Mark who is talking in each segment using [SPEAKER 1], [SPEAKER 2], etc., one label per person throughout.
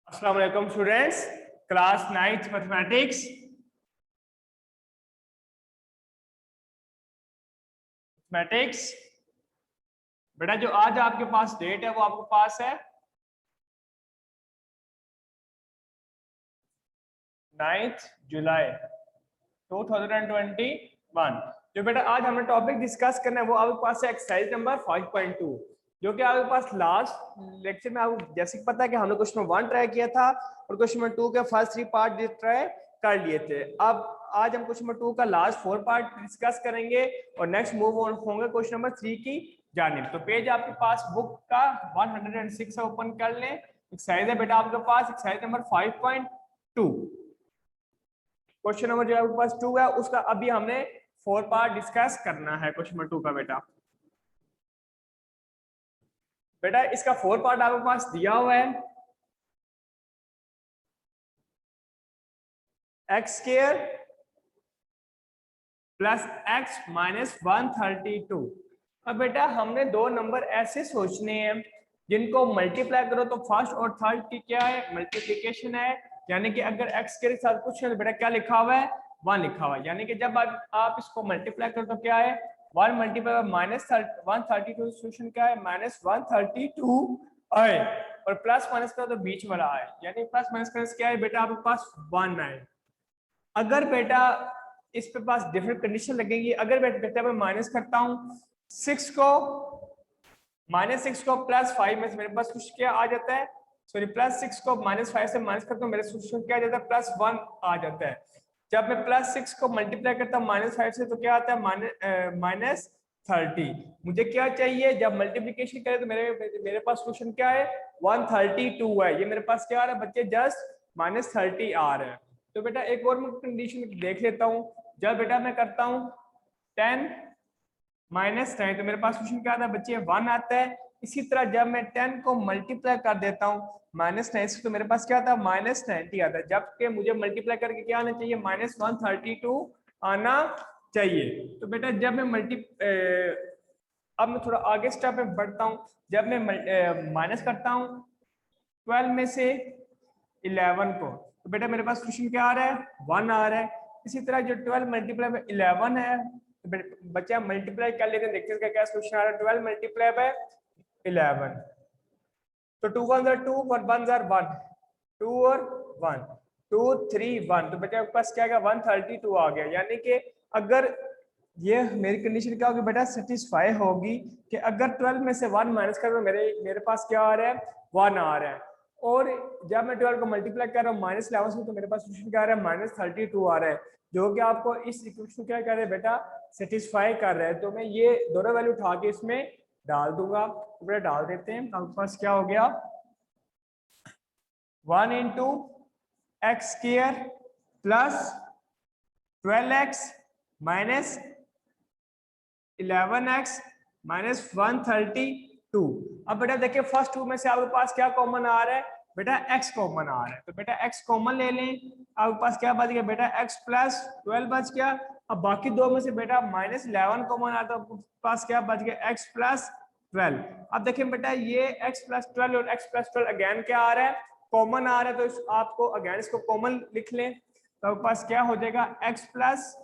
[SPEAKER 1] अस्सलाम वालेकुम students, class 9th mathematics. बेटा जो आज आपके पास डेट है वो आपके पास है 9 जुलाई 2021। जो बेटा आज हमने टॉपिक डिस्कस करना है वो आपके पास है एक्सरसाइज नंबर 5.2, जो कि आपके पास लास्ट लेक्चर में आपको जैसे पता है कि हमने क्वेश्चन नंबर 1 ट्राई किया था और क्वेश्चन नंबर 2 के फर्स्ट 3 पार्ट ट्राई कर लिए थे। अब आज हम क्वेश्चन नंबर 2 का लास्ट 4 पार्ट डिस्कस करेंगे और नेक्स्ट मूव ऑन होंगे क्वेश्चन नंबर 3 की जानिब। तो पेज आपके पास बुक का 106 ओपन कर लें। एक्सरसाइज है बेटा आपके पास एक्सरसाइज नंबर 5.2। क्वेश्चन नंबर जो आपके पास 2 है उसका अभी हमने 4 पार्ट डिस्कस करना है। क्वेश्चन नंबर 2 का बेटा इसका 4 पार्ट आपके पास दिया हुआ है। X square plus x minus 132। अब बेटा हमने दो नंबर ऐसे सोचने हैं जिनको मल्टीप्लाई करो तो फर्स्ट और थर्ड की क्या है, मल्टीप्लिकेशन है। यानी कि अगर एक्स के साथ कुछ है तो बेटा क्या लिखा हुआ है, 1 लिखा हुआ है। यानी कि जब आप इसको मल्टीप्लाई करो तो क्या है, 1 मल्टीप्लाई माइनस 132 सोल्यूशन क्या है, माइनस 132 आए और प्लस माइनस करो तो बीच वाला आए। यानी प्लस माइनस करने से क्या है बेटा आपके पास 1 आए। अगर बेटा इस पे पास डिफरेंट कंडीशन लगेगी। अगर बेटा मैं माइनस करता हूँ 6 को, -6 को +5 में से मेरे पास कुछ क्या आ जाता है, सॉरी +6 को -5 से माइनस करता हूँ मेरे सोल्यूशन क्या आ जाता है, +1 आ जाता है। जब मैं +6 को मल्टीप्लाई करता हूँ -5 से तो क्या आता है, -30। मुझे क्या चाहिए, जब मल्टीप्लिकेशन करें तो मेरे पास सोल्यूशन क्या है, 132 है। ये मेरे पास क्या आ रहा है बच्चे, जस्ट -30 आ रहा है। तो बेटा एक और मैं कंडीशन देख लेता हूँ। जब बेटा मैं करता हूँ 10 -10 तो मेरे पास सोल्यूशन क्या आता है बच्चे, 1 आता है। इसी तरह जब मैं 10 को मल्टीप्लाई कर देता हूँ -9 से तो मेरे पास क्या आता है, -90 आता है। जबकि मुझे मल्टीप्लाई करके क्या आना चाहिए, -132 आना चाहिए। तो बेटा जब मैं अब मैं थोड़ा आगे स्टेप में बढ़ता हूँ। जब मैं माइनस करता हूँ 12 में से 11 को तो बेटा मेरे पास सोल्यूशन क्या आ रहा है, 1 आ रहा है। इसी तरह जो 12 मल्टीप्लाई बाय 11 है तो बच्चा मल्टीप्लाई कर लेते हैं, देखते हैं क्या सोल्यूशन आ रहा है। 12 मल्टीप्लाई बाय 11 तो 2 1 2 और 1 1, 2 और 1, 2 3 1 तो बच्चा के पास क्या आ गया, 132 आ गया। यानी कि अगर ये मेरी कंडीशन क्या होगी बेटा, सेटिस्फाई होगी कि अगर 12 में से 1 माइनस कर तो मेरे पास क्या आ रहा है, 1 आ रहा है। और जब मैं 12 को मल्टीप्लाई कर रहा हूँ -11 से तो मेरे पास सोल्यूशन क्या आ रहा है, -32 आ रहा है, जो कि आपको इस इक्वेशन क्या कर रहे हैं बेटा, सेटिस्फाई कर रहा है। तो मैं ये दोनों वैल्यू उठा के इसमें डाल दूंगा। तो बेटा डाल देते हैं, आपके पास क्या हो गया, 1 into x square plus 12x minus 11x minus 132। अब बेटा देखिए फर्स्ट टू में से आपके पास क्या कॉमन आ रहा है बेटा, x कॉमन आ रहा है। तो बेटा x कॉमन ले लें, आपके पास क्या बच गया बेटा, x प्लस 12 बच गया। अब बाकी दो में से बेटा -11 कॉमन आ, तो आपके पास क्या बच गया, x प्लस 12। अब देखिए बेटा ये x प्लस 12 और x प्लस 12 अगेन क्या आ रहा है, कॉमन आ रहा है। तो आपको अगेन इसको कॉमन लिख लें, तो आपके पास क्या हो जाएगा, x प्लस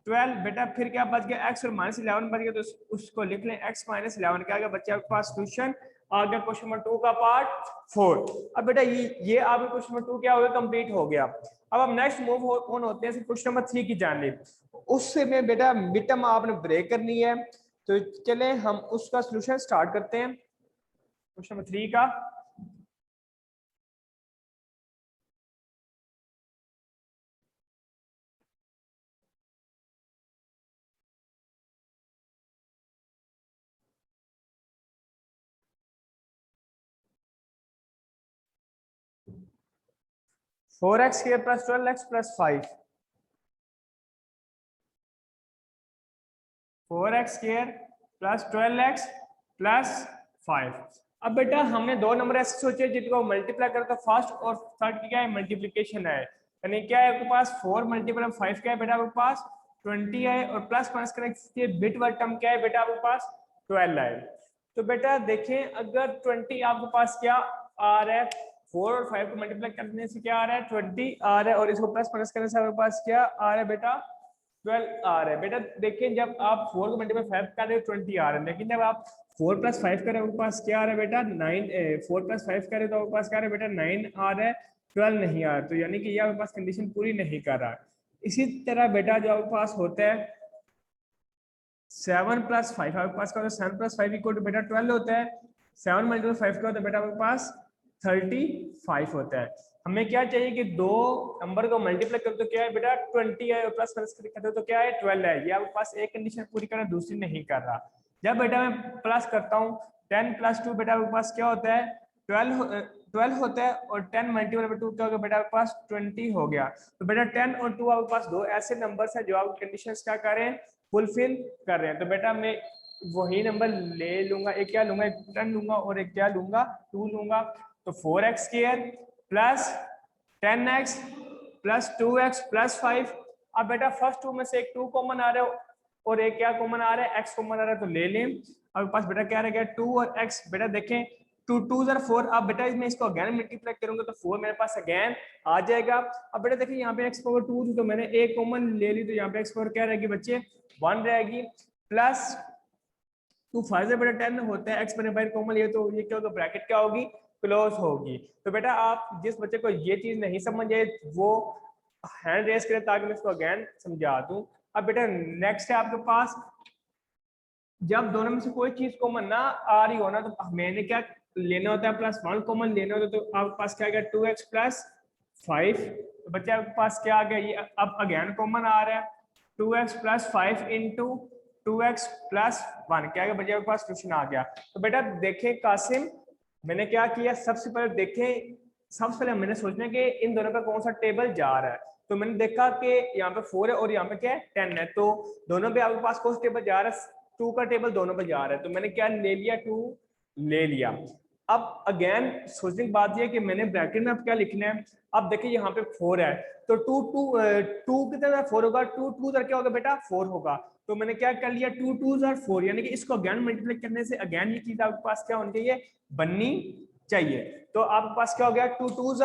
[SPEAKER 1] 12 बेटा फिर क्या बच गया, x और -11 बच गया तो उसको लिख लें, x -11 क्या आ गया बच्चे आपके पास सोल्यूशन आ गया क्वेश्चन नंबर 2 का पार्ट 4। अब बेटा ये आपके क्वेश्चन नंबर 2 क्या हो गया, कंप्लीट हो गया। अब हम नेक्स्ट मूव ऑन होते हैं क्वेश्चन नंबर 3 की जानिब। उससे में बेटा मिड टर्म आपने ब्रेक करनी है, तो चले हम उसका सोल्यूशन स्टार्ट करते हैं क्वेश्चन नंबर 3 का। 4x square plus 12x plus 5, 4x square plus 12x plus 5। अब बेटा हमने दो नंबर ऐसे सोचे जिनको मल्टीप्लाई करो तो फर्स्ट और थर्ड की क्या है, मल्टीप्लिकेशन है। यानी क्या है आपके पास 4 मल्टीप्लाई 5 क्या है बेटा आपके पास 20 है, और प्लस माइनस करने बिट वाला टर्म क्या है बेटा आपके पास 12 है। तो बेटा देखें अगर 20 आपके पास क्या आ रहा है 4 और 5 को मल्टीप्लाई करने से क्या आ रहा है 20 आ रहा है, और इसको प्लस माइनस करने से हमारे पास क्या आ रहा है बेटा 12 आ रहा है। बेटा देखिए जब आप 4 को मल्टीप्लाई 5 कर रहे हो 20 आ रहा है, लेकिन जब आप 4 + 5 करें आपके पास क्या आ रहा है बेटा 9, 4 + 5 करें तो आपके पास क्या आ रहा है बेटा 9 आ रहा है, 12 नहीं आ रहा, तो यानी कि ये आपके पास कंडीशन पूरी नहीं कर रहा। इसी तरह बेटा जो आपके पास होता है 7 + 5 आपके पास क्या होता है 7 + 5 = बेटा 12 होता है। 7 × 5 क्या होता है बेटा आपके पास 35 होता है। हमें क्या चाहिए कि दो नंबर को मल्टीप्लाई कर तो क्या है बेटा 20 है, और प्लस करते हो तो क्या है 12 है। ये आपके पास एक कंडीशन पूरी कर रहा है, दूसरी नहीं कर रहा। जब बेटा मैं प्लस करता हूँ 10 + 2 बेटा आपके पास क्या होता है 12 होता है, और 10 × 2 क्या होगा बेटा आपके पास 20 हो गया। तो बेटा 10 और 2 आपके पास दो ऐसे नंबर्स हैं जो आपकी कंडीशंस क्या कर रहे हैं फुलफिल कर रहे हैं। तो बेटा मैं वही नंबर ले लूंगा, एक क्या लूंगा 10 लूंगा और एक क्या लूंगा 2 लूंगा। तो 4x² + 10x + 2x + 5। अब बेटा फर्स्ट टू में से एक 2 कॉमन आ रहा है और एक क्या कॉमन आ रहा है x कॉमन आ रहा है, तो ले लें। अब पास बेटा क्या रह गया 2 और x। बेटा देखें 2 2 = 4। अब बेटा मैं इसको अगेन मल्टीप्लाई करूंगा तो 4 मेरे पास अगेन आ जाएगा। अब बेटा देखिए यहाँ पे x⁻2 थी तो मैंने एक कॉमन ले ली, तो यहाँ पे x⁻ क्या रहेगी बच्चे 1 रहेगी, प्लस 2 5 से बेटा 10 होता है, x मैंने बाहर कॉमन लिया तो ये क्या होगा ब्रैकेट क्या होगी क्लोज होगी। तो बेटा आप जिस बच्चे को ये चीज नहीं समझ आए वो हैंड रेस करें ताकि मैं इसको अगेन समझा दूं। अब बेटा नेक्स्ट है आपके पास जब दोनों में से कोई चीज कॉमन ना आ रही हो ना तो मैंने क्या लेना होता है +1 कॉमन लेना होता है। तो आपके पास क्या आ गया 2x + 5। तो बच्चे आपके पास क्या आ गया ये अब अगेन कॉमन आ रहा है 2x + 5 × 2x + 1 क्या बच्चे आपके पास क्वेश्चन आ गया। तो बेटा देखें कासिम मैंने क्या किया सबसे पहले देखें सबसे पहले मैंने सोचना कि इन दोनों का कौन सा टेबल जा रहा है। तो मैंने देखा कि यहाँ पे 4 है और यहाँ पे क्या है 10 है, तो दोनों पे आपके पास कौन सा टेबल जा रहा है 2 का टेबल दोनों पे जा रहा है। तो मैंने क्या ले लिया 2 ले लिया। अब अगेन सोचने की बात यह है कि मैंने ब्रैकेट में अब क्या लिखना है। अब देखिए यहाँ पे 4 है तो 2 कितना 4 होगा 2 2 क्या होगा बेटा 4 होगा। तो मैंने क्या कर लिया 2 2 = 4 यानी कि इसको अगेन मल्टीप्लाई करने से अगेन ये चीज आपके पास क्या होनी चाहिए बननी चाहिए। तो आपके पास क्या हो गया 2 2 =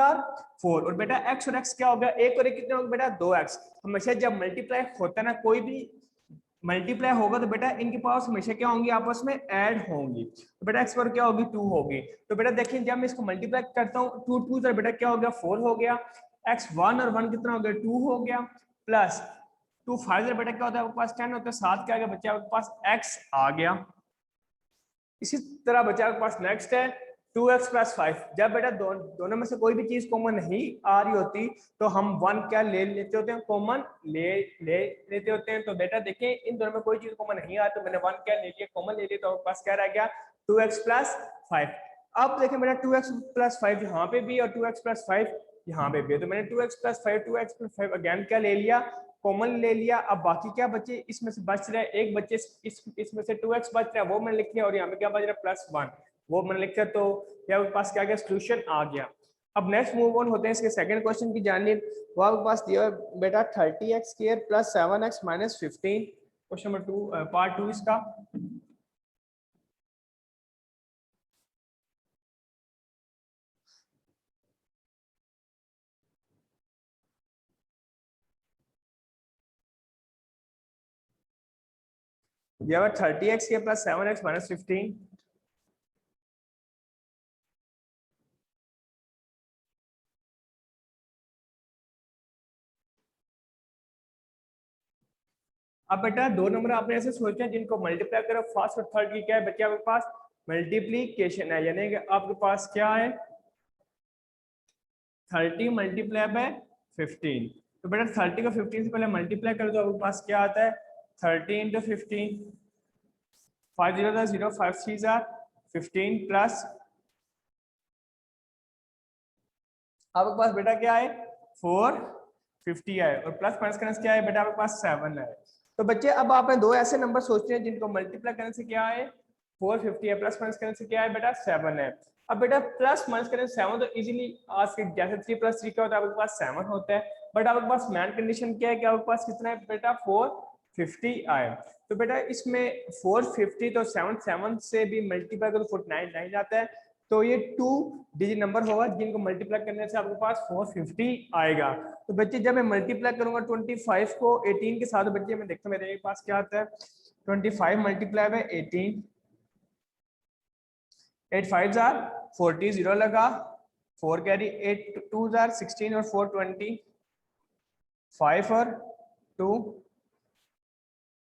[SPEAKER 1] 4 और बेटा x और x क्या हो गया एक और एक कितना होगा बेटा 2x। हमेशा जब मल्टीप्लाई होता है ना कोई भी मल्टीप्लाई होगा तो बेटा इनके पास हमेशा क्या होंगी आपस में ऐड होंगी। तो बेटा x पर क्या होगी 2 होगी। तो बेटा देखिए जब मैं इसको मल्टीप्लाई करता हूँ 2 2 बेटा क्या हो गया 4 हो गया, x 1 और 1 कितना हो गया 2 हो गया, प्लस 2 5 बेटा क्या होता है आपके पास 10 होता है 7 क्या आ गया बच्चे आपके पास x आ गया। इसी तरह बच्चा आपके पास नेक्स्ट है 2x + 5। जब बेटा दोनों में से कोई भी चीज कॉमन नहीं आ रही होती तो हम 1 क्या ले लेते होते हैं कॉमन ले लेते होते हैं। तो बेटा देखिए इन दोनों में कोई चीज कॉमन नहीं आ तो मैंने 1 क्या ले लिया कॉमन ले लिया, तो आपके पास क्या रह गया 2x + 5। अब देखिए मेरा 2x + 5 यहाँ पे भी और 2x + 5 यहाँ पे भी है, तो मैंने 2x + 5 2x + 5 अगेन क्या ले लिया कॉमन ले लिया। अब बाकी क्या बचे इसमें से बच रहा है एक बच्चे इसमें से 2x बच रहा है वो मैंने लिख लिया, और यहाँ पे क्या बच रहा है +1 वो मैंने लिख लिया। तो क्या आपके पास क्या गया सॉल्यूशन आ गया। अब नेक्स्ट मूव ऑन होते हैं इसके सेकंड क्वेश्चन की जानिब। वो आपके पास दिया है बेटा 30x² + 7x - 15। Question number 2 part 2 इसका। दिया हुआ 30x² + 7x - 15। अब बेटा दो नंबर आपने ऐसे सोचते हैं जिनको मल्टीप्लाई करो फर्स्ट और थर्ड की क्या है बच्चे आपके पास मल्टीप्लीकेशन है, यानी कि आपके पास क्या है 30 × 15। तो बेटा 30 को 15 से पहले मल्टीप्लाई करो तो आपके पास क्या आता है 30 × 15। 5 0 = 0 5 3 = 15 प्लस आपके पास बेटा क्या है 450 है, और प्लस माइनस करने से क्या है बेटा आपके पास 7 है। तो बच्चे अब आपने दो ऐसे नंबर सोचते हैं जिनको मल्टीप्लाई करने से क्या है 450 है, प्लस माइनस करने से क्या है बेटा 7 है। अब बेटा प्लस माइनस करने से 7 तो इजीली आज के जैसे 3 + 3 क्या होता है आपके पास 7 होता है, बट आपके पास मेन कंडीशन क्या है कि आपके पास कितना है बेटा 450 आए। तो बेटा इसमें 450 तो 7 7 से भी मल्टीप्लाई करो 49 9 आता है। तो ये 2 डिजिट नंबर होगा जिनको मल्टीप्लाई करने से आपके पास 450 आएगा। तो बच्चे जब मैं मल्टीप्लाई करूंगा 25 को 18 के साथ, बच्चे मैं देखता हूँ मेरे पास क्या आता है। 25 मल्टीप्लाई बाय 18, 8 5 जार 40, 0 लगा, 4 कैरी, 8 2 जार 16 और 4 20, 5 और 2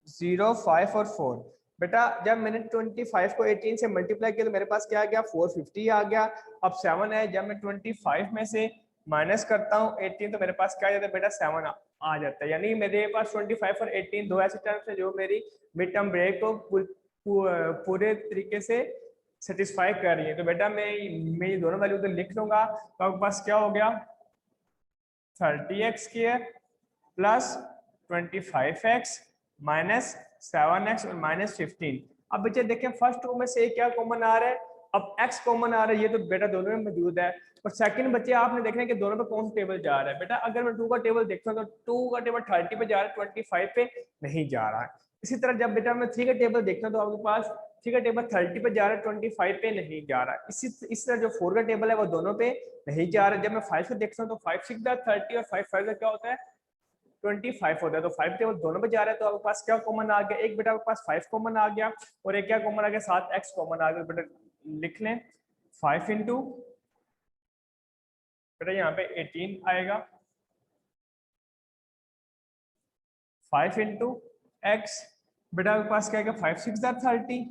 [SPEAKER 1] 0 5 और 4। बेटा जब मैंने 25 को 18 से मल्टीप्लाई किया तो मेरे पास क्या आ गया, 450 आ गया। अब 7 है, जब मैं 25 में से माइनस करता हूँ 18 तो मेरे पास क्या आ जाता है बेटा, 7 आ जाता है। यानी मेरे पास 25 और 18 दो ऐसे टर्म्स है जो मेरी मिड टर्म ब्रेक को पूरे तरीके से सेटिस्फाई कर रही है। तो बेटा मैं ये दोनों वैल्यू तो लिख लूंगा। तो आपके पास क्या हो गया, 30x² plus 25x minus 7x और माइनस 15। अब बच्चे देखें फर्स्ट रो में से क्या कॉमन आ रहा है, अब x कॉमन आ रहा है, ये तो बेटा दोनों में मौजूद है। और सेकंड बच्चे आपने देखना है कि दोनों पे कौन सा टेबल जा रहा है। बेटा अगर मैं 2 का टेबल देखता हूँ तो 2 का टेबल 30 पे जा रहा है, 25 पे नहीं जा रहा है। इसी तरह जब बेटा मैं 3 का टेबल देखता हूँ तो आपके पास 3 का टेबल 30 पे जा रहा है, 25 पे नहीं जा रहा है। इस तरह जो 4 का टेबल है वो दोनों पे नहीं जा रहा है। जब मैं 5 का देखता हूँ तो 5 6 30 और 5 5 क्या होता है, 25 होता है। तो 5 टेबल दोनों पे जा रहा है। तो आपके पास क्या कॉमन आ गया, एक बेटा आपके पास 5 कॉमन आ गया और एक क्या कॉमन आ गया, 7x कॉमन आ गया। बेटा लिख लें 5 इंटू बेटा यहाँ पे 18 आएगा, 5 इंटू एक्स। बेटा आपके पास क्या आएगा, 5 6 30।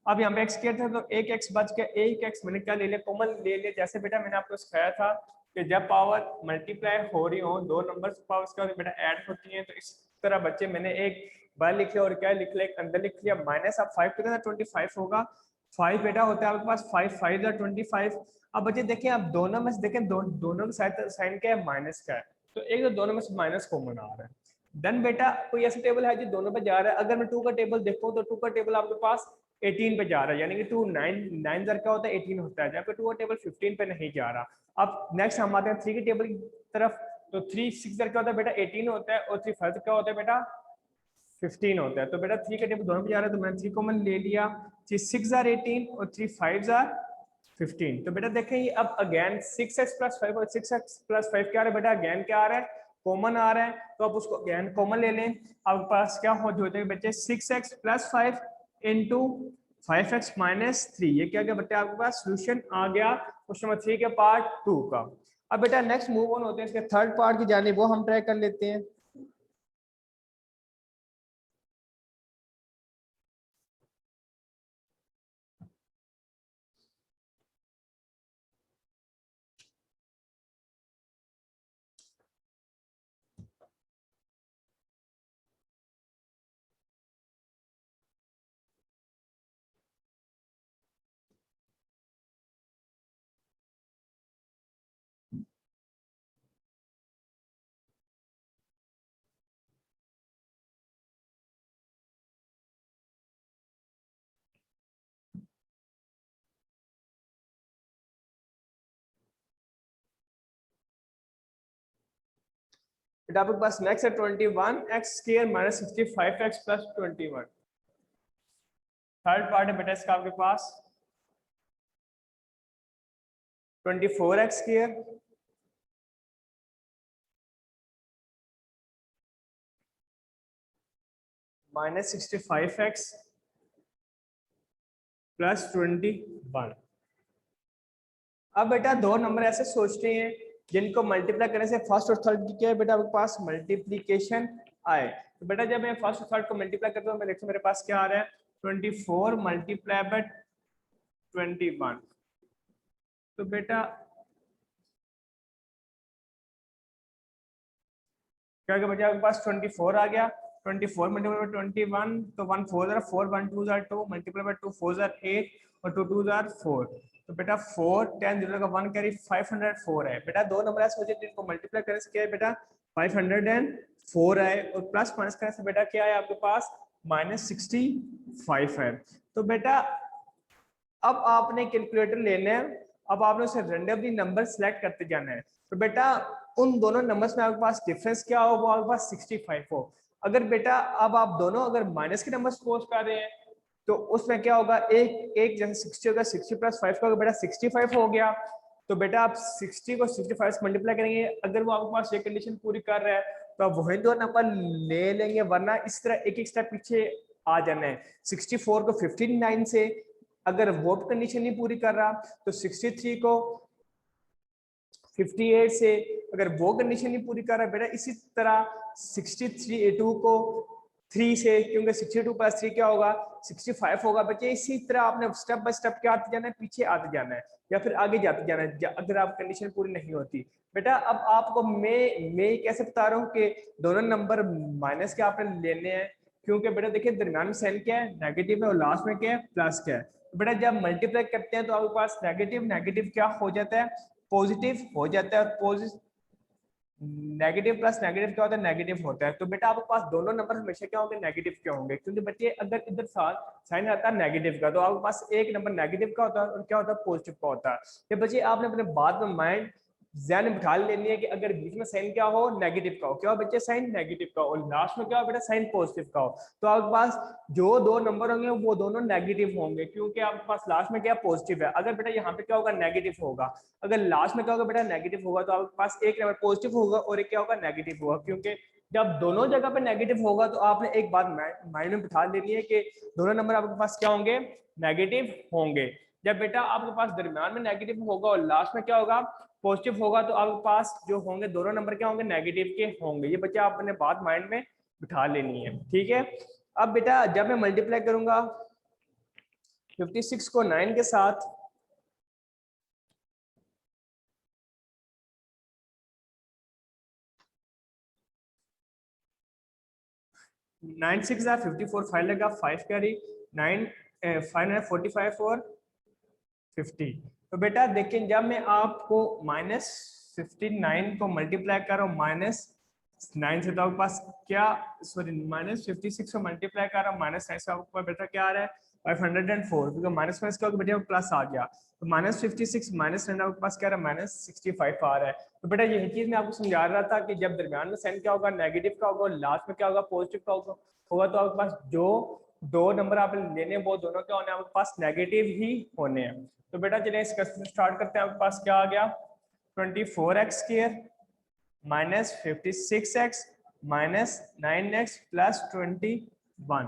[SPEAKER 1] अब यहाँ पे x किया था तो एक x बच गया, एक x मैंने क्या ले लिया, कॉमन ले लिया। जैसे बेटा मैंने आपको सिखाया था कि जब पावर मल्टीप्लाई हो रही हो, दो नंबर्स पावर्स क्या बेटा ऐड होती हैं, तो इस तरह बच्चे मैंने एक बार लिख लिया और क्या लिख लिया, एक अंदर लिख लिया। माइनस अब 5 कितना 25 होगा, 5 बेटा होता है आपके पास 5 5 25। अब बच्चे देखें, आप दोनों में से देखें दोनों का साइन क्या है, माइनस का है। तो एक तो दोनों में से माइनस कॉमन आ रहा है। देन बेटा कोई ऐसा टेबल है जो दोनों पे जा रहा है। अगर मैं 2 का टेबल देखूं तो 2 का टेबल आपके पास 18 पे जा रहा है, यानी कि 2 9 जर क्या होता है 18 होता है, जबकि 2 का टेबल 15 पे नहीं जा रहा। अब नेक्स्ट हम आते हैं 3 के टेबल की तरफ। तो 3 6 जर क्या होता है बेटा 18 होता है और 3 5 क्या होता है बेटा 15 होता है। तो बेटा 3 के टेबल दोनों पे जा रहा है तो मैंने 3 कॉमन ले लिया। 3 6 आर 18 और 3 5 आर 15। तो बेटा देखें ये अब अगेन 6x प्लस 5 और 6x प्लस 5 क्या आ रहा है बेटा, अगेन क्या आ रहा है, कॉमन आ रहा है। तो आप उसको अगेन कॉमन ले लें। आपके पास क्या हो जाता है बच्चे 6x plus 5 into 5x minus 3। ये क्या गया बेटा, आपके पास सोल्यूशन आ गया क्वेश्चन नंबर 3 के पार्ट 2 का। अब बेटा नेक्स्ट मूव ऑन होते हैं इसके थर्ड पार्ट की जाने, वो हम ट्राई कर लेते हैं। बेटा आपके पास नेक्स्ट है 21x² minus 65x plus 21। Third part है बेटा इसका आपके पास 24x² माइनस 65x प्लस 21। अब बेटा दो नंबर ऐसे सोचते हैं जिनको मल्टीप्लाई करने से फर्स्ट और थर्ड की क्या है बेटा आपके पास मल्टीप्लीकेशन आए। तो बेटा जब मैं फर्स्ट और थर्ड को मल्टीप्लाई करता हूँ मैं देखता हूँ मेरे पास क्या आ रहा है 24 मल्टीप्लाई बाय 21। तो बेटा क्या बचा आपके पास 24 आ गया, 24 मल्टीप्लाई बाय 21 तो 1 4 jar 4 1 2 jar 2 multiply by 2 4 jar 8 और 2 2 जार 4। तो बेटा 4 10 0 का 1 कैरी 504 है। बेटा दो नंबर ऐसे मुझे जिनको मल्टीप्लाई करने से क्या है बेटा 504 है और प्लस माइनस करने से बेटा क्या है आपके पास माइनस 65 है। तो बेटा अब आपने कैलकुलेटर लेना है, अब आपने उसे रेंडमली नंबर सेलेक्ट करते जाना है। तो बेटा उन दोनों नंबर्स में आपके पास डिफरेंस क्या हो, वो आपके पास 65 हो। अगर बेटा अब आप दोनों अगर माइनस के नंबर सपोज कर रहे हैं तो उसमें क्या होगा, एक एक जैसे 60 होगा, 60 प्लस 5 का बेटा 65 हो गया। तो बेटा आप 60 को 65 से मल्टीप्लाई करेंगे, अगर वो आपके पास ये कंडीशन पूरी कर रहा है तो आप वही दो नंबर ले लेंगे, वरना इस तरह एक एक स्टेप पीछे आ जाना है। 64 को 59 से, अगर वो कंडीशन नहीं पूरी कर रहा तो 63 को 58 से, अगर वो कंडीशन नहीं पूरी कर रहा बेटा इसी तरह 63 को 3 से, क्योंकि 62 प्लस 3 क्या होगा 65 होगा बच्चे। इसी तरह आपने स्टेप बाय स्टेप क्या आते जाना है, पीछे आते जाना है या फिर आगे जाते जाना है अगर आप कंडीशन पूरी नहीं होती। बेटा अब आपको मैं कैसे बता रहा हूँ कि दोनों नंबर माइनस के आपने लेने हैं, क्योंकि बेटा देखिए दरम्यान में साइन क्या है, नेगेटिव है, और लास्ट में क्या है, प्लस क्या है। तो बेटा जब मल्टीप्लाई करते हैं तो आपके पास नेगेटिव नेगेटिव क्या हो जाता है, पॉजिटिव हो जाता है, और पॉजिटिव नेगेटिव प्लस नेगेटिव क्या होता है, नेगेटिव होता है। तो बेटा आपके पास दोनों नंबर हमेशा क्या होंगे, नेगेटिव क्या होंगे, क्योंकि बच्चे अगर इधर साइन आता है नेगेटिव का तो आपके पास एक नंबर नेगेटिव का होता है और क्या होता है, पॉजिटिव का होता है। ये बच्चे आपने अपने बात में माइंड ज़हन में बिठा लेनी है कि अगर बीच में साइन क्या हो, नेगेटिव का हो, क्या हो बच्चे, साइन नेगेटिव का हो, और लास्ट में क्या हो बेटा, साइन पॉजिटिव का हो। तो आपके पास जो दो नंबर होंगे वो दोनों नेगेटिव होंगे, क्योंकि आपके पास लास्ट में क्या पॉजिटिव है। अगर बेटा यहाँ पे क्या होगा, नेगेटिव होगा, अगर लास्ट में क्या होगा बेटा, नेगेटिव होगा, तो आपके पास एक नंबर पॉजिटिव होगा और एक क्या होगा, नेगेटिव होगा। क्योंकि जब दोनों जगह पे नेगेटिव होगा तो आपने एक बात माइंड में बिठा लेनी है कि दोनों नंबर आपके पास क्या होंगे, नेगेटिव होंगे। जब बेटा आपके पास दरमियान में नेगेटिव होगा और लास्ट में क्या होगा, पॉजिटिव होगा, तो आपके पास जो होंगे दोनों नंबर क्या होंगे, नेगेटिव के होंगे। ये बच्चा आपने बात माइंड में बिठा लेनी है, ठीक है। अब बेटा जब मैं मल्टीप्लाई करूंगा 56 को 9 के साथ, नाइन सिक्स 54, 5 लगा, 5 कैरी 9, 545 और 50। तो बेटा देखिए जब मैं आपको -59 को मल्टीप्लाई कर रहा हूँ -9 से, तो आपके पास क्या, सॉरी -56 को मल्टीप्लाई कर रहा हूँ -9 से, आपके पास बेटा क्या आ रहा है 504, क्योंकि माइनस में इसका बेटा प्लस आ गया, तो -56 माइनस आपके पास क्या रहा है, -65 आ रहा है। तो बेटा यही चीज मैं आपको समझा रहा था कि जब दरमियान में साइन क्या होगा, नेगेटिव का होगा, लास्ट में क्या होगा, पॉजिटिव का होगा, तो आपके पास जो दो नंबर आप लेने वो दोनों क्या होने हैं, आपके पास नेगेटिव ही होने हैं। तो बेटा चलिए इस क्वेश्चन स्टार्ट करते हैं। आपके पास क्या आ गया, 24x² -56x -9x +21।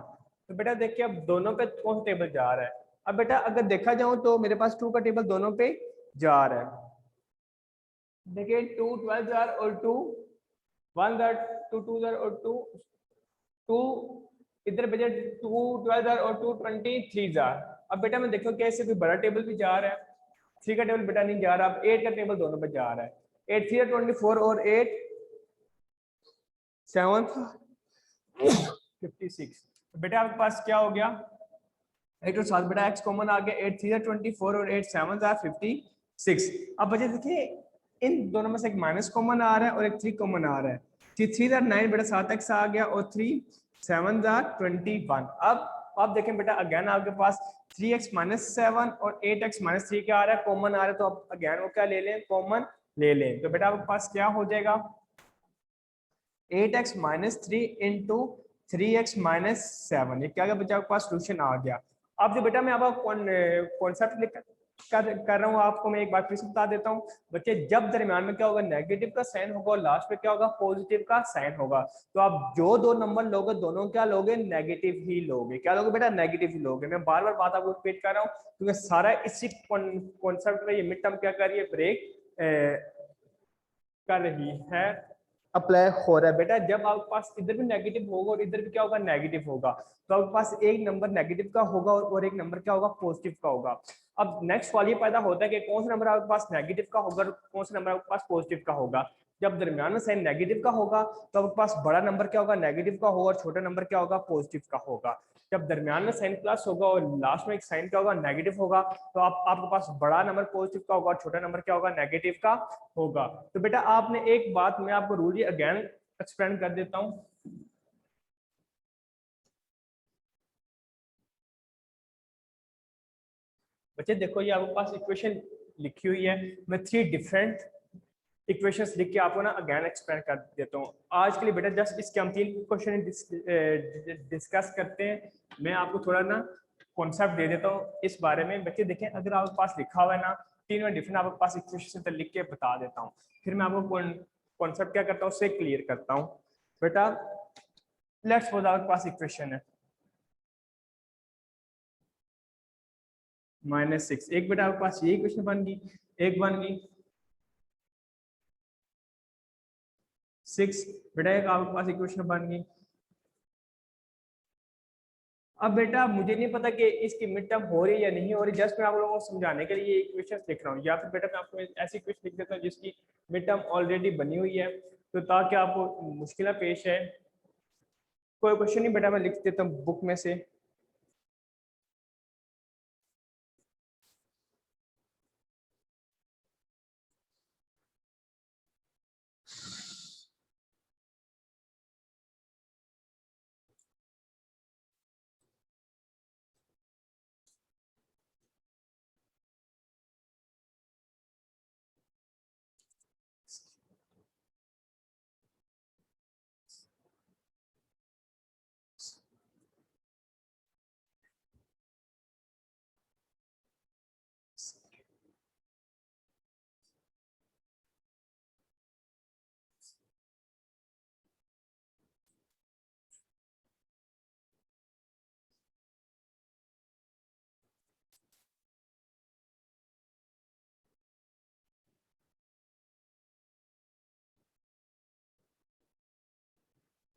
[SPEAKER 1] तो बेटा देखिए अब दोनों पे कौन सा टेबल जा रहा है। अब बेटा अगर देखा जाऊं तो मेरे पास 2 का टेबल दोनों पे जा रहा है। देखिए 2 12 जार और 2 1 जार, 2 2 जार और 2 2 इधर बेटा 2 12 जार और 2 23 जार। अब बेटा मैं देखो क्या इससे कोई बड़ा टेबल भी जा रहा है, 3 का टेबल बेटा नहीं जा रहा, अब 8 का टेबल दोनों पे जा रहा है। 8 3 24 और 8 7 56। तो बेटा आपके पास क्या हो गया, 8 और 7 बेटा x कॉमन आ गया, 8 3 24 और 8 7 56। अब बच्चे देखिए इन दोनों में से एक माइनस कॉमन आ रहा है और एक 3 कॉमन आ रहा है, 3 9 बेटा 7x आ गया और 3 7 21। अब देखें बेटा अगेन आपके पास 3x -7 और 8x -3 क्या आ रहा है, कॉमन आ रहा है, तो अब अगेन वो क्या ले लें, कॉमन ले लें। तो बेटा आपके पास क्या हो जाएगा, 8x -3 इंटू 3x -7, ये क्या बच्चा आपके पास सोल्यूशन आ गया। अब जो बेटा मैं आपको कॉन्सेप्ट कर रहा हूँ, आपको मैं एक बार फिर से बता देता हूँ बच्चे, जब दरमियान में क्या होगा, नेगेटिव का साइन होगा और लास्ट में क्या होगा, पॉजिटिव का साइन होगा, तो आप जो दो नंबर लोगे दोनों क्या लोगे, नेगेटिव ही लोगे। क्या लोगे बेटा, नेगेटिव ही लोगे। मैं बार बार बात आपको रिपीट कर रहा हूँ क्योंकि सारा इसी कॉन्सेप्ट में ये मिड टर्म क्या कर रही है, ब्रेक कर रही है, अप्लाई हो रहा है। बेटा जब आपके पास इधर भी नेगेटिव होगा और इधर भी क्या होगा, नेगेटिव होगा, तो आपके पास एक नंबर नेगेटिव का होगा और एक नंबर क्या होगा, पॉजिटिव का होगा। अब नेक्स्ट सवाल ये पैदा होता है कि कौन सा नंबर आपके पास नेगेटिव का होगा और कौन सा नंबर आपके पास पॉजिटिव का होगा। जब दरमियान में साइन नेगेटिव का होगा तो आपके पास बड़ा नंबर क्या होगा, नेगेटिव का होगा, और छोटा नंबर क्या होगा, पॉजिटिव का होगा। जब दरमियान में साइन प्लस होगा और लास्ट में एक साइन क्या होगा, नेगेटिव होगा, तो आपके पास बड़ा नंबर पॉजिटिव का होगा और छोटा नंबर क्या होगा, नेगेटिव का होगा। तो बेटा आपने एक बात मैं आपको रूल अगेन एक्सप्लेन कर देता हूं। बच्चे देखो ये आपके पास इक्वेशन लिखी हुई है, मैं 3 डिफरेंट इक्वेशंस लिख के आपको ना अगेन एक्सप्लेन कर देता हूँ। आज के लिए बेटा जस्ट इसके हम 3 क्वेश्चन डिस्कस करते हैं। मैं आपको थोड़ा ना कॉन्सेप्ट दे देता हूँ इस बारे में। बच्चे देखें, अगर आपके पास लिखा हुआ है ना तीनों डिफरेंट आपके पास इक्वेशन से लिख के बता देता हूँ, फिर मैं आपको कॉन्सेप्ट क्या करता हूँ उससे क्लियर करता हूँ। बेटा लेट्स सपोज आपके पास इक्वेशन है -6, एक बेटा आपके पास ये इक्वेशन बन गई, एक बन गई 6, बेटा एक आपके पास इक्वेशन बन गई। अब बेटा मुझे नहीं पता कि इसकी मिड टर्म हो रही है या नहीं हो रही, जस्ट मैं आप लोगों को समझाने के लिए इक्वेशन लिख रहा हूँ, या फिर बेटा मैं आपको ऐसी इक्वेशन लिख देता हूँ जिसकी मिड टर्म ऑलरेडी बनी हुई है, तो ताकि आपको मुश्किल पेश है। कोई क्वेश्चन नहीं बेटा, मैं लिख देता हूँ बुक में से।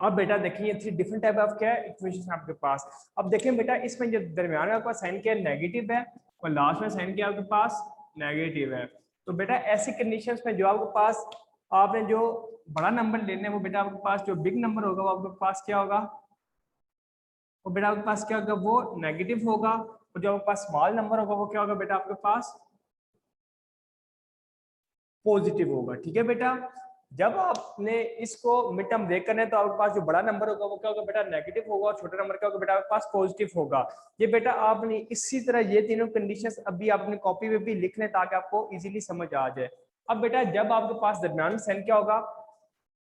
[SPEAKER 1] अब बेटा देखिए 3 डिफरेंट टाइप ऑफ क्या है इक्वेशन आपके पास। अब देखें बेटा, इसमें जो दरमियान में आपका साइन क्या है नेगेटिव है, और लास्ट में साइन क्या आपके पास नेगेटिव है। तो बेटा ऐसी कंडीशंस में जो आपके पास आपने जो बड़ा नंबर लेने वो बेटा आपके पास जो बिग नंबर होगा वो आपके पास क्या होगा, वो बेटा आपके पास क्या होगा, वो नेगेटिव होगा। और जो आपके पास स्मॉल नंबर होगा वो क्या होगा बेटा आपके पास पॉजिटिव होगा। ठीक है बेटा, जब आपने इसको मिड टर्म ब्रेक करना है तो आपके पास जो बड़ा नंबर होगा वो क्या होगा बेटा नेगेटिव होगा, और छोटा नंबर क्या होगा बेटा आपके पास पॉजिटिव होगा। ये बेटा आपने इसी तरह ये तीनों कंडीशंस अभी आपने कॉपी में भी लिख लें ताकि आपको इजीली समझ आ जाए। अब बेटा जब आपके पास दरमियान में साइन क्या होगा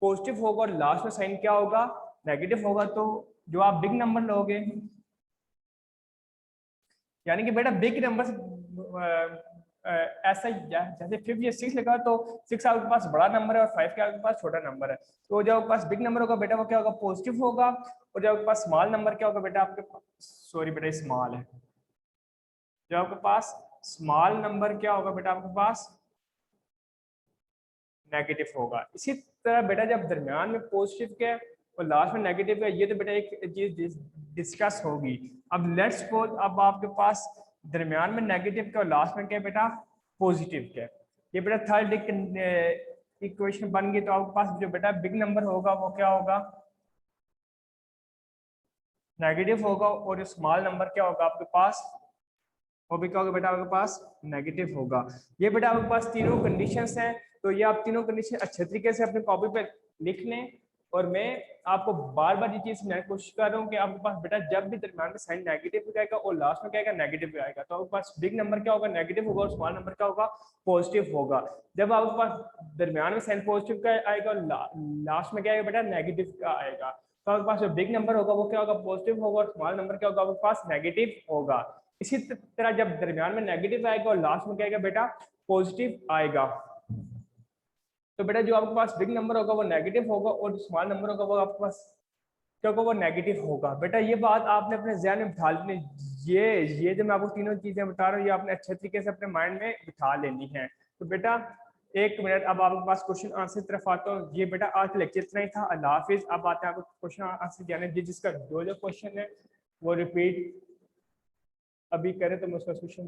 [SPEAKER 1] पॉजिटिव होगा और लास्ट में साइन क्या होगा नेगेटिव होगा, तो जो आप बिग नंबर लोगे, यानी कि बेटा बिग नंबर ऐसा जैसे 5 या 6 लगा तो 6 आपके पास बड़ा नंबर है और 5 के आपके पास छोटा नंबर है। तो जो आपके पास बिग नंबर होगा बेटा वो क्या होगा पॉजिटिव होगा, और जो आपके पास स्मॉल नंबर क्या होगा बेटा आपके पास, सॉरी बेटा स्मॉल है, जो आपके पास स्मॉल नंबर क्या होगा बेटा आपके पास नेगेटिव होगा। इसी तरह बेटा जब दरमियान में पॉजिटिव के और लास्ट में नेगेटिव है, ये तो बेटा एक चीज डिस्कस होगी। अब लेट्स सपोज अब आपके पास दरमियान में नेगेटिव के और लास्ट में क्या है बेटा पॉजिटिव के, ये बेटा थर्ड इक्वेशन बन गई। तो आपके पास जो बेटा बिग नंबर होगा वो क्या होगा नेगेटिव होगा, और जो स्मॉल नंबर क्या होगा आपके पास वो भी क्या होगा बेटा आपके पास नेगेटिव होगा। ये बेटा आपके पास तीनों कंडीशंस हैं, तो ये आप तीनों कंडीशन अच्छे तरीके से अपने कॉपी पे लिख लें। और मैं आपको बार बार ये चीज मैं कोशिश कर रहा हूँ कि आपके पास बेटा जब भी दरमियान में साइन नेगेटिव आएगा और लास्ट में क्या आएगा नेगेटिव आएगा, तो आपके पास बिग नंबर क्या होगा नेगेटिव होगा और स्मॉल नंबर क्या होगा पॉजिटिव होगा। जब आपके पास दरमियान में साइन पॉजिटिव का आएगा और लास्ट में क्या आएगा बेटा नेगेटिव का आएगा, तो आपके पास जो बिग नंबर होगा वो क्या होगा पॉजिटिव होगा, और स्मॉल नंबर क्या होगा आपके पास नेगेटिव होगा। इसी तरह जब दरमियान में नेगेटिव आएगा और लास्ट में क्या आएगा बेटा पॉजिटिव आएगा, तो बेटा जो आपके पास बिग नंबर होगा वो नेगेटिव होगा, और जो स्मॉल नंबर होगा वो आपके पास क्या होगा वो नेगेटिव होगा। बेटा ये बात आपने अपने ज़हन में बिठा लेनी, ये जो मैं आपको तीनों चीजें बता रहा हूँ ये आपने अच्छे तरीके से अपने माइंड में बिठा लेनी है। तो बेटा एक मिनट, अब आपके पास क्वेश्चन आंसर तरफ आता हूँ। ये बेटा आज लेक्चर इतना ही था, अल्लाह हाफिज। अब आते हैं आपको क्वेश्चन आंसर जाने, जिसका जो क्वेश्चन है वो रिपीट अभी करें तो मैं उसका क्वेश्चन